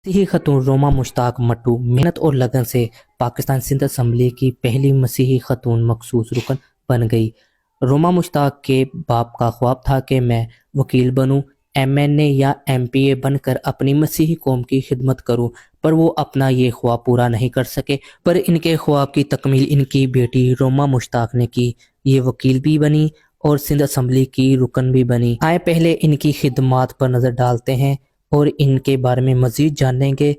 मसीही खतून रोमा मुश्ताक मट्टू मेहनत और लगन से पाकिस्तान सिंध असम्बली की पहली मसीही खतून मखसूस रुकन बन गई। रोमा मुश्ताक के बाप का ख्वाब था कि मैं वकील बनूं, एमएनए या एमपीए बनकर अपनी मसीही कौम की खिदमत करूं, पर वो अपना ये ख्वाब पूरा नहीं कर सके। पर इनके ख्वाब की तकमील इनकी बेटी रोमा मुश्ताक ने की। ये वकील भी बनी और सिंध असम्बली की रुकन भी बनी। आए पहले इनकी खिदमात पर नज़र डालते हैं और इनके बारे में मज़ीद जानेंगे।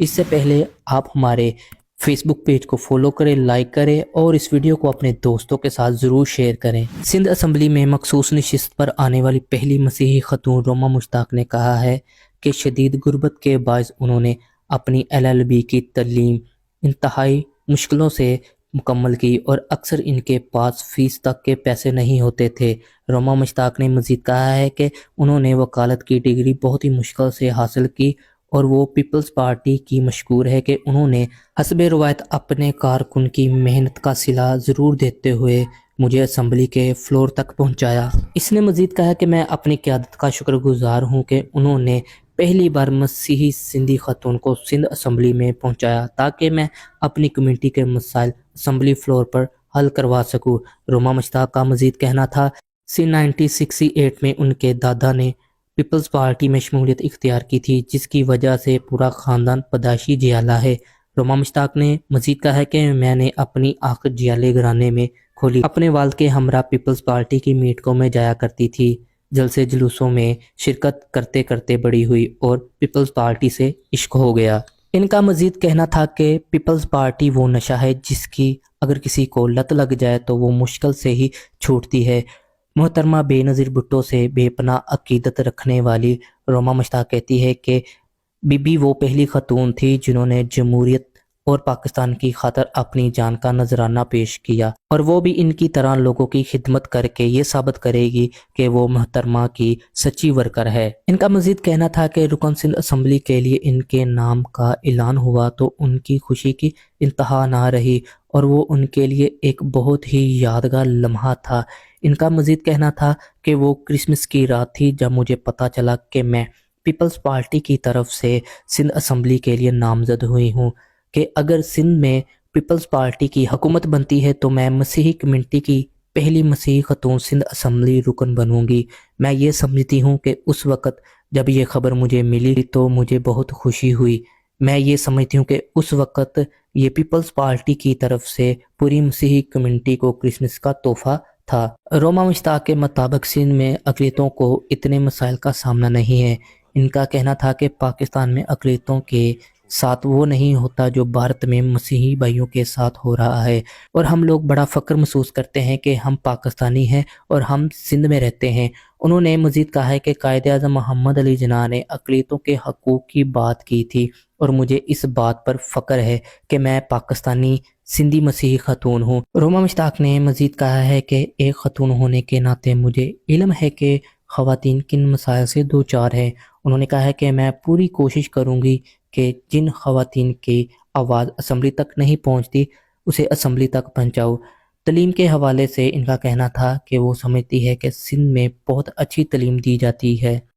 इससे पहले आप हमारे फेसबुक पेज को फॉलो करें, लाइक करें और इस वीडियो को अपने दोस्तों के साथ ज़रूर शेयर करें। सिंध असम्बली में मखसूस नशिस्त पर आने वाली पहली मसीही खतून रोमा मुश्ताक ने कहा है कि शदीद गुर्बत के बायस उन्होंने अपनी LLB की तलीम इंतहाई मुश्किलों से मुकम्मल की और अक्सर इनके पास फ़ीस तक के पैसे नहीं होते थे। रोमा मुश्ताक ने मज़ीद कहा है कि उन्होंने वकालत की डिग्री बहुत ही मुश्किल से हासिल की और वो पीपल्स पार्टी की मशहूर है कि उन्होंने हस्बे रवायत अपने कारकुन की मेहनत का सिला ज़रूर देते हुए मुझे असम्बली के फ्लोर तक पहुंचाया। इसने मज़ीद कहा कि मैं अपनी क़यादत का शुक्रगुजार हूं कि उन्होंने पहली बार मसीही सिंधी खतून को सिंध असम्बली में पहुंचाया ताकि मैं अपनी कम्यूनिटी के मसाइल असम्बली फ्लोर पर हल करवा सकूं। रोमा मुश्ताक का मज़ीद कहना था सन 1968 में उनके दादा ने पीपल्स पार्टी में शमूलियत इख्तियार की थी, जिसकी वजह से पूरा ख़ानदान पैदाइशी जियाला है। रोमा मुश्ताक ने मज़ीद कहा है कि मैंने अपनी आखिर जियाले घराने में खोली। अपने वालिद के हमरा पीपल्स पार्टी की मीटिंगों में जाया करती थी, जलसे जुलूसों में शिरकत करते करते बड़ी हुई और पीपल्स पार्टी से इश्क हो गया। इनका मज़ीद कहना था कि पीपल्स पार्टी वो नशा है जिसकी अगर किसी को लत लग जाए तो वो मुश्किल से ही छूटती है। मोहतरमा बेनज़ीर भुट्टो से बेपनाह अकीदत रखने वाली रोमा मुश्ताक कहती है कि बीबी वो पहली खतून थी जिन्होंने जमहूरियत और पाकिस्तान की खातर अपनी जान का नजराना पेश किया, और वो भी इनकी तरह लोगों की खिदमत करके ये साबित करेगी कि वो मोहतरमा की सच्ची वर्कर है। इनका मज़ीद कहना था कि रुकन सिंध असम्बली के लिए इनके नाम का ऐलान हुआ तो उनकी खुशी की इंतहा ना रही और वो उनके लिए एक बहुत ही यादगार लम्हा था। इनका मज़ीद कहना था कि वो क्रिसमस की रात थी जब मुझे पता चला कि मैं पीपल्स पार्टी की तरफ से सिंध असम्बली के लिए नामजद हुई हूँ कि अगर सिंध में पीपल्स पार्टी की हुकूमत बनती है तो मैं मसीही कम्यूनिटी की पहली मसीही खतून सिंध असम्बली रुकन बनूंगी। मैं ये समझती हूँ कि उस वक़्त जब ये खबर मुझे मिली तो मुझे बहुत खुशी हुई। मैं ये समझती हूँ कि उस वक़्त ये पीपल्स पार्टी की तरफ से पूरी मसीही कम्यूनिटी को क्रिसमस का तोहफा था। रोमा मुश्ताक के मुताबिक सिंध में अक़लियतों को इतने मसाइल का सामना नहीं है। इनका कहना था कि पाकिस्तान में अक़लियतों के साथ वो नहीं होता जो भारत में मसीही भाइयों के साथ हो रहा है, और हम लोग बड़ा फ़ख्र महसूस करते हैं कि हम पाकिस्तानी हैं और हम सिंध में रहते हैं। उन्होंने मज़ीद कहा है कि कायद-ए-आज़म मोहम्मद अली जिन्ना ने अक़लियतों के हकूक़ की बात की थी और मुझे इस बात पर फ़ख्र है कि मैं पाकिस्तानी सिंधी मसीही खतून हूँ। रोमा मुश्ताक ने मज़ीद कहा है कि एक खतून होने के नाते मुझे इल्म है कि ख़वातीन किन मसाइल से दो चार हैं। उन्होंने कहा है कि मैं पूरी कोशिश करूँगी कि जिन ख़वातीन की आवाज़ असम्बली तक नहीं पहुँचती उसे असम्बली तक पहुँचाऊँ। तलीम के हवाले से इनका कहना था कि वो समझती है कि सिंध में बहुत अच्छी तलीम दी जाती है।